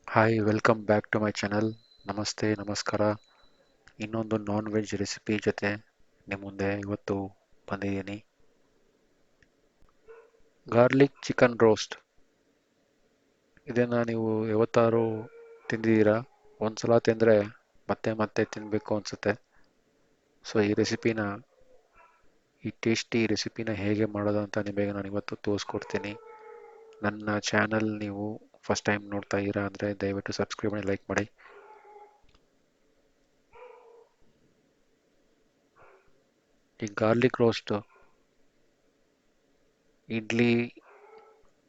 Hi welcome back to my channel. ನಮಸ್ತೆ ನಮಸ್ಕಾರ. ಇನ್ನೊಂದು ನಾನ್ ವೆಜ್ ರೆಸಿಪಿ ಜೊತೆ ನಿಮ್ಮ ಮುಂದೆ ಇವತ್ತು ಬಂದಿದ್ದೀನಿ. Garlic chicken roast. ಇದನ್ನು ನೀವು ಯಾವತ್ತಾರು ತಿಂದಿದ್ದೀರಾ? ಒಂದ್ಸಲ ತಿಂದರೆ ಮತ್ತೆ ಮತ್ತೆ ತಿನ್ನಬೇಕು ಅನಿಸುತ್ತೆ. ಸೊ ಈ ಟೇಸ್ಟಿ ರೆಸಿಪಿನ ಹೇಗೆ ಮಾಡೋದು ಅಂತ ನಿಮಗೆ ನಾನು ಇವತ್ತು ತೋರಿಸ್ಕೊಡ್ತೀನಿ. ನನ್ನ ಚಾನಲ್ ನೀವು ಫಸ್ಟ್ ಟೈಮ್ ನೋಡ್ತಾ ಇದ್ದೀರಾ ಅಂದರೆ ದಯವಿಟ್ಟು ಸಬ್ಸ್ಕ್ರೈಬ್ ಮಾಡಿ, ಲೈಕ್ ಮಾಡಿ. ಈ garlic roast idli,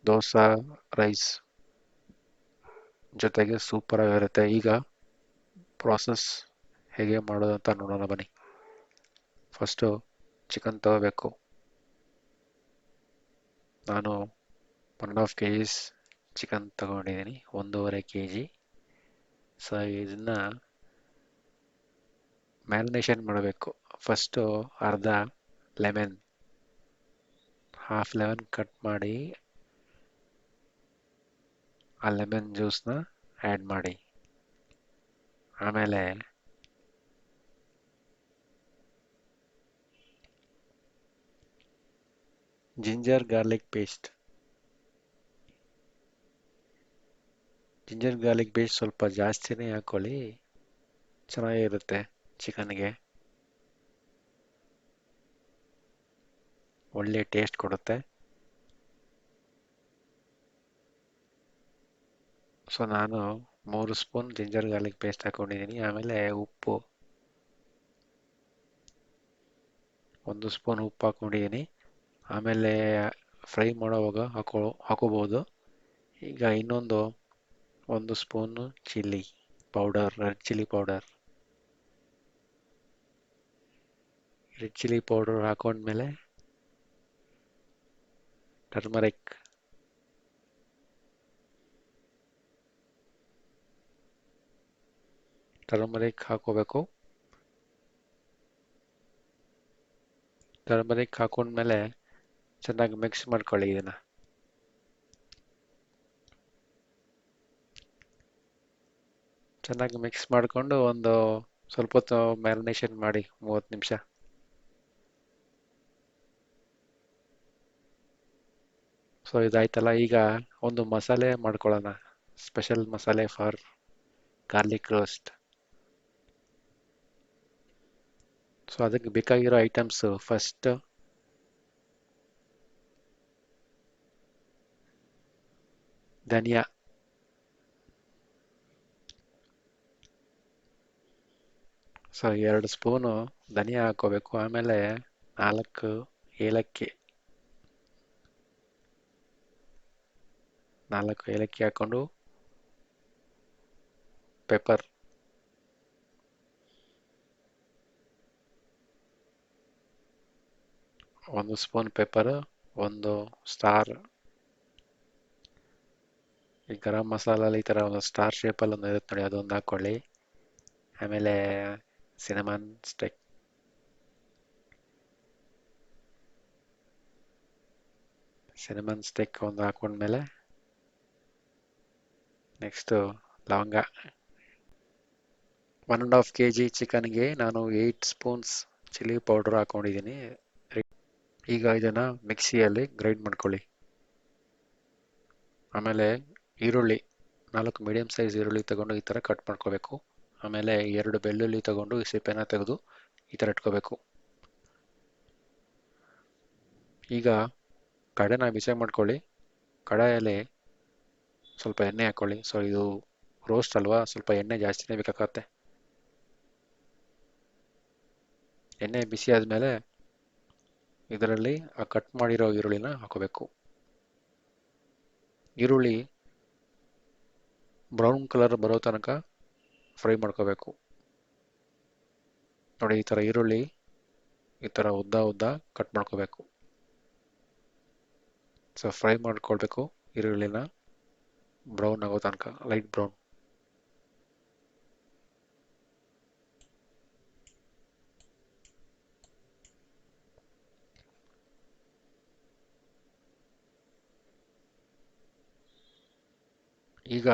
dosa, rice ಜೊತೆಗೆ ಸೂಪರ್ ಆಗಿರುತ್ತೆ. ಈಗ ಪ್ರಾಸೆಸ್ ಹೇಗೆ ಮಾಡೋದು ಅಂತ ನೋಡೋಣ ಬನ್ನಿ. ಫಸ್ಟು ಚಿಕನ್ ತಗೋಬೇಕು. ನಾನು 1.5 kg ಚಿಕನ್ ತಗೊಂಡಿದ್ದೀನಿ, 1.5 kg. ಸೊ ಇದನ್ನು ಮ್ಯಾರಿನೇಷನ್ ಮಾಡಬೇಕು. ಫಸ್ಟು ಅರ್ಧ ಲೆಮನ್, ಹಾಫ್ ಲೆಮನ್ ಕಟ್ ಮಾಡಿ ಆ ಲೆಮನ್ ಜ್ಯೂಸ್ನ ಆ್ಯಡ್ ಮಾಡಿ. ಆಮೇಲೆ ಜಿಂಜರ್ ಗಾರ್ಲಿಕ್ ಪೇಸ್ಟ್. ಸ್ವಲ್ಪ ಜಾಸ್ತಿನೇ ಹಾಕ್ಕೊಳ್ಳಿ, ಚೆನ್ನಾಗಿರುತ್ತೆ ಚಿಕನ್ಗೆ, ಒಳ್ಳೆ ಟೇಸ್ಟ್ ಕೊಡುತ್ತೆ. ಸೊ ನಾನು 3 ಸ್ಪೂನ್ ಜಿಂಜರ್ ಗಾರ್ಲಿಕ್ ಪೇಸ್ಟ್ ಹಾಕ್ಕೊಂಡಿದ್ದೀನಿ. ಆಮೇಲೆ ಉಪ್ಪು, 1 ಸ್ಪೂನ್ ಉಪ್ಪು ಹಾಕ್ಕೊಂಡಿದ್ದೀನಿ. ಆಮೇಲೆ ಫ್ರೈ ಮಾಡೋವಾಗ ಹಾಕೋಬೋದು. ಈಗ ಇನ್ನೊಂದು 1 spoon chilli powder, red chilli powder ಹಾಕೊಂಡ್ಮೇಲೆ ಟರ್ಮರಿಕ್, ಹಾಕೋಬೇಕು. ಟರ್ಮರಿಕ್ ಹಾಕೊಂಡ್ಮೇಲೆ ಚೆನ್ನಾಗಿ ಮಿಕ್ಸ್ ಮಾಡ್ಕೊಳ್ಳಿ. ಇದನ್ನು ಚೆನ್ನಾಗಿ ಮಿಕ್ಸ್ ಮಾಡಿಕೊಂಡು ಒಂದು ಸ್ವಲ್ಪ ಹೊತ್ತು ಮ್ಯಾರಿನೇಷನ್ ಮಾಡಿ, 30 ನಿಮಿಷ. ಸೊ ಇದಾಯ್ತಲ್ಲ, ಈಗ ಒಂದು ಮಸಾಲೆ ಮಾಡ್ಕೊಳ್ಳೋಣ, ಸ್ಪೆಷಲ್ ಮಸಾಲೆ ಫಾರ್ ಗಾರ್ಲಿಕ್ ರೋಸ್ಟ್. ಸೊ ಅದಕ್ಕೆ ಬೇಕಾಗಿರೋ ಐಟಮ್ಸು, ಫಸ್ಟ್ ಧನಿಯಾ, ಸೊ 2 ಸ್ಪೂನು ಧನಿಯಾ ಹಾಕೋಬೇಕು. ಆಮೇಲೆ 4 ಏಲಕ್ಕಿ, 4 ಏಲಕ್ಕಿ ಹಾಕ್ಕೊಂಡು ಪೆಪ್ಪರ್, 1 ಸ್ಪೂನ್ ಪೆಪ್ಪರ್, 1 ಸ್ಟಾರ್, ಈ ಗರಂ ಮಸಾಲಲ್ಲಿ ಈ ಥರ ಒಂದು ಸ್ಟಾರ್ ಶೇಪಲ್ಲಿ ಒಂದು ಇರುತ್ತೆ ನೋಡಿ, ಅದೊಂದು ಹಾಕ್ಕೊಳ್ಳಿ. ಆಮೇಲೆ ಸಿನಮನ್ ಸ್ಟಿಕ್, ಒಂದು ಹಾಕೊಂಡ್ಮೇಲೆ ನೆಕ್ಸ್ಟು ಲವಂಗ. 1.5 kg ಚಿಕನ್ಗೆ ನಾನು 8 ಸ್ಪೂನ್ಸ್ ಚಿಲ್ಲಿ ಪೌಡರ್ ಹಾಕೊಂಡಿದ್ದೀನಿ. ಈಗ ಇದನ್ನು ಮಿಕ್ಸಿಯಲ್ಲಿ ಗ್ರೈಂಡ್ ಮಾಡ್ಕೊಳ್ಳಿ. ಆಮೇಲೆ ಈರುಳ್ಳಿ, 4 ಮೀಡಿಯಮ್ ಸೈಜ್ ಈರುಳ್ಳಿ ತಗೊಂಡು ಈ ಥರ ಕಟ್ ಮಾಡ್ಕೋಬೇಕು. ಆಮೇಲೆ 2 ಬೆಳ್ಳುಳ್ಳಿ ತಗೊಂಡು ಈ ಸಿಪ್ಪೆನ ತೆಗೆದು ಈ ಥರ ಇಟ್ಕೋಬೇಕು. ಈಗ ಕಡಾಯಿನ ಬಿಸಿ ಮಾಡ್ಕೊಳ್ಳಿ. ಕಡಾಯಲ್ಲಿ ಸ್ವಲ್ಪ ಎಣ್ಣೆ ಹಾಕ್ಕೊಳ್ಳಿ. ಸೊ ಇದು ರೋಸ್ಟ್ ಅಲ್ವಾ, ಸ್ವಲ್ಪ ಎಣ್ಣೆ ಜಾಸ್ತಿನೇ ಬೇಕಾಗತ್ತೆ. ಎಣ್ಣೆ ಬಿಸಿ ಆದಮೇಲೆ ಇದರಲ್ಲಿ ಆ ಕಟ್ ಮಾಡಿರೋ ಈರುಳ್ಳಿನ ಹಾಕೋಬೇಕು. ಈರುಳ್ಳಿ ಬ್ರೌನ್ ಕಲರ್ ಬರೋ ತನಕ ಫ್ರೈ ಮಾಡ್ಕೋಬೇಕು. ನೋಡಿ, ಈ ಥರ ಈರುಳ್ಳಿ ಈ ಥರ ಉದ್ದ ಕಟ್ ಮಾಡ್ಕೋಬೇಕು. ಸೊ ಫ್ರೈ ಮಾಡ್ಕೊಳ್ಬೇಕು ಈರುಳ್ಳಿನ, ಬ್ರೌನ್ ಆಗೋ ತನಕ, ಲೈಟ್ ಬ್ರೌನ್. ಈಗ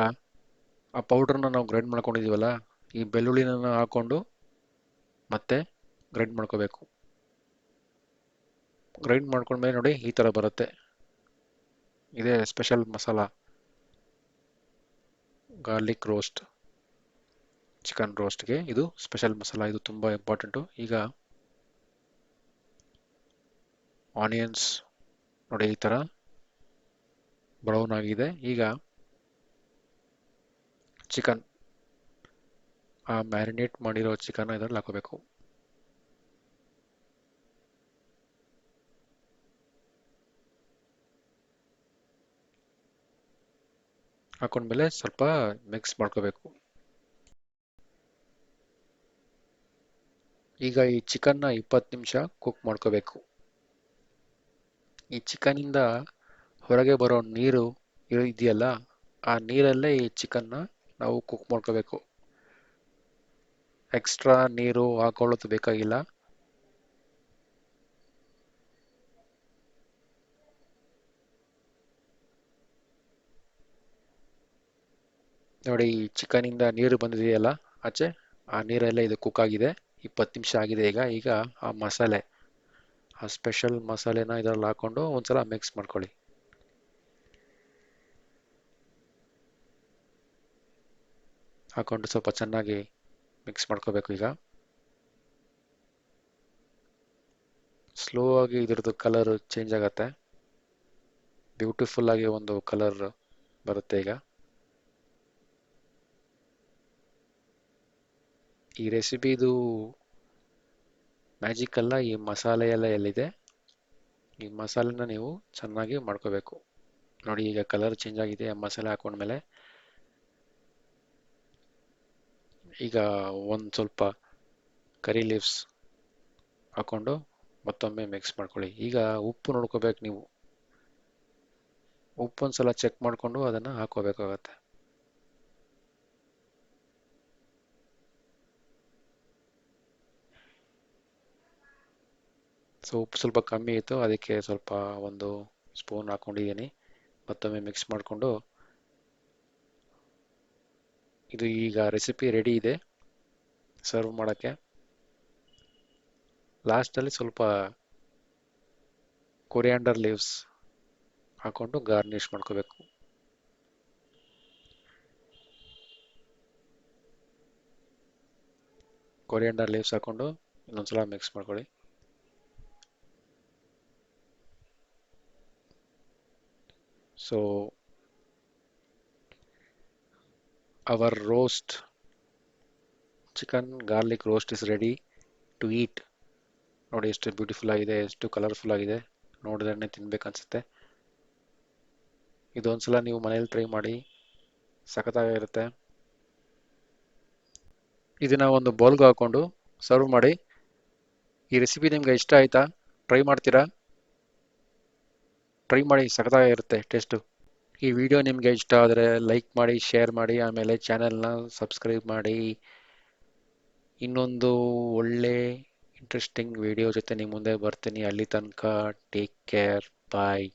ಆ ಪೌಡ್ರನ್ನ ನಾವು ಗ್ರೈಂಡ್ ಮಾಡ್ಕೊಂಡಿದ್ದೀವಲ್ಲ, ಈ ಬೆಳ್ಳುಳ್ಳಿನ ಹಾಕೊಂಡು ಮತ್ತೆ ಗ್ರೈಂಡ್ ಮಾಡ್ಕೋಬೇಕು. ಗ್ರೈಂಡ್ ಮಾಡ್ಕೊಂಡ್ಮೇಲೆ ನೋಡಿ ಈ ಥರ ಬರುತ್ತೆ. ಇದೇ special masala, garlic roast, chicken ರೋಸ್ಟ್ಗೆ ಇದು ಸ್ಪೆಷಲ್ ಮಸಾಲ, ಇದು ತುಂಬ ಇಂಪಾರ್ಟೆಂಟು. ಈಗ ಆನಿಯನ್ಸ್ ನೋಡಿ ಈ ಥರ ಬ್ರೌನ್ ಆಗಿದೆ. ಈಗ ಚಿಕನ್, ಆ ಮ್ಯಾರಿನೇಟ್ ಮಾಡಿರೋ ಚಿಕನ್ ಇದರಲ್ಲಿ ಹಾಕೋಬೇಕು. ಹಾಕೊಂಡ್ಮೇಲೆ ಸ್ವಲ್ಪ ಮಿಕ್ಸ್ ಮಾಡ್ಕೋಬೇಕು. ಈಗ ಈ ಚಿಕನ್ನ 20 ನಿಮಿಷ ಕುಕ್ ಮಾಡ್ಕೋಬೇಕು. ಈ ಚಿಕನಿಂದ ಹೊರಗೆ ಬರೋ ನೀರು ಇದೆಯಲ್ಲ, ಆ ನೀರಲ್ಲೇ ಈ ಚಿಕನ್ನ ನಾವು ಕುಕ್ ಮಾಡ್ಕೋಬೇಕು. ಎಕ್ಸ್ಟ್ರಾ ನೀರು ಹಾಕೊಳ್ಳೋದು ಬೇಕಾಗಿಲ್ಲ. ನೋಡಿ ಈ ಚಿಕನಿಂದ ನೀರು ಬಂದಿದೆಯಲ್ಲ ಆಚೆ, ಆ ನೀರಲ್ಲೇ ಇದು ಕುಕ್ ಆಗಿದೆ. 20 ನಿಮಿಷ ಆಗಿದೆ. ಈಗ ಆ ಮಸಾಲೆ, ಆ ಸ್ಪೆಷಲ್ ಮಸಾಲೆನ ಇದರಲ್ಲಿ ಹಾಕೊಂಡು ಒಂದ್ಸಲ ಮಿಕ್ಸ್ ಮಾಡ್ಕೊಳ್ಳಿ. ಹಾಕೊಂಡು ಸ್ವಲ್ಪ ಚೆನ್ನಾಗಿ ಮಿಕ್ಸ್ ಮಾಡ್ಕೋಬೇಕು. ಈಗ ಸ್ಲೋ ಆಗಿ ಇದ್ರದ್ದು ಕಲರ್ ಚೇಂಜ್ ಆಗತ್ತೆ, ಬ್ಯೂಟಿಫುಲ್ ಆಗಿ ಒಂದು ಕಲರ್ ಬರುತ್ತೆ. ಈಗ ಈ ರೆಸಿಪಿದು ಮ್ಯಾಜಿಕ್ ಅಲ್ಲ, ಈ ಮಸಾಲೆ ಎಲ್ಲ ಎಲ್ಲಿದೆ, ಈ ಮಸಾಲೆನ ನೀವು ಚೆನ್ನಾಗಿ ಮಾಡ್ಕೋಬೇಕು. ನೋಡಿ ಈಗ ಕಲರ್ ಚೇಂಜ್ ಆಗಿದೆ ಮಸಾಲೆ ಹಾಕೊಂಡ್ಮೇಲೆ. ಈಗ ಒಂದು ಸ್ವಲ್ಪ ಕರಿ ಲೀವ್ಸ್ ಹಾಕೊಂಡು ಮತ್ತೊಮ್ಮೆ ಮಿಕ್ಸ್ ಮಾಡ್ಕೊಳ್ಳಿ. ಈಗ ಉಪ್ಪು ನೋಡ್ಕೋಬೇಕು ನೀವು, ಉಪ್ಪು ಒಂದ್ಸಲ ಚೆಕ್ ಮಾಡಿಕೊಂಡು ಅದನ್ನು ಹಾಕೋಬೇಕಾಗತ್ತೆ. ಸೊ ಉಪ್ಪು ಸ್ವಲ್ಪ ಕಮ್ಮಿ ಇತ್ತು, ಅದಕ್ಕೆ ಸ್ವಲ್ಪ ಒಂದು ಸ್ಪೂನ್ ಹಾಕೊಂಡಿದ್ದೀನಿ. ಮತ್ತೊಮ್ಮೆ ಮಿಕ್ಸ್ ಮಾಡಿಕೊಂಡು ಇದು ಈಗ ರೆಸಿಪಿ ರೆಡಿ ಇದೆ ಸರ್ವ್ ಮಾಡೋಕ್ಕೆ. ಲಾಸ್ಟಲ್ಲಿ ಸ್ವಲ್ಪ ಕೊರಿಯಾಂಡರ್ ಲೀವ್ಸ್ ಹಾಕೊಂಡು ಗಾರ್ನಿಷ್ ಮಾಡ್ಕೋಬೇಕು. ಕೊರಿಯಾಂಡರ್ ಲೀವ್ಸ್ ಹಾಕೊಂಡು ಇನ್ನೊಂದ್ಸಲ ಮಿಕ್ಸ್ ಮಾಡ್ಕೊಳ್ಳಿ. So our roast, chicken garlic roast is ready to eat. ನೋಡಿ ಎಷ್ಟು ಬ್ಯೂಟಿಫುಲ್ ಆಗಿದೆ, ಎಷ್ಟು ಕಲರ್ಫುಲ್ ಆಗಿದೆ, ನೋಡಿದ್ರೆ ತಿನ್ಬೇಕನ್ಸುತ್ತೆ. ಇದೊಂದ್ಸಲ ನೀವು ಮನೇಲಿ ಟ್ರೈ ಮಾಡಿ, ಸಖತ್ತಾಗಿರುತ್ತೆ. ಇದನ್ನ ಒಂದು ಬೌಲ್ಗೆ ಹಾಕೊಂಡು ಸರ್ವ್ ಮಾಡಿ. ಈ ರೆಸಿಪಿ ನಿಮ್ಗೆ ಇಷ್ಟ ಆಯ್ತಾ? ಟ್ರೈ ಮಾಡ್ತೀರಾ? ಟ್ರೈ ಮಾಡಿ, ಸಖತ್ತಾಗಿರುತ್ತೆ ಟೇಸ್ಟು. ಈ ವಿಡಿಯೋ ನಿಮಗೆ ಇಷ್ಟ ಆದರೆ ಲೈಕ್ ಮಾಡಿ, ಶೇರ್ ಮಾಡಿ, ಆಮೇಲೆ ಚಾನೆಲ್ನ ಸಬ್ಸ್ಕ್ರೈಬ್ ಮಾಡಿ. ಇನ್ನೊಂದು ಒಳ್ಳೆ ಇಂಟ್ರೆಸ್ಟಿಂಗ್ ವಿಡಿಯೋ ಜೊತೆ ನಿಮ್ಮ ಮುಂದೆ ಬರ್ತೀನಿ. ಅಲ್ಲಿ ತನಕ ಟೇಕ್ ಕೇರ್, ಬಾಯ್.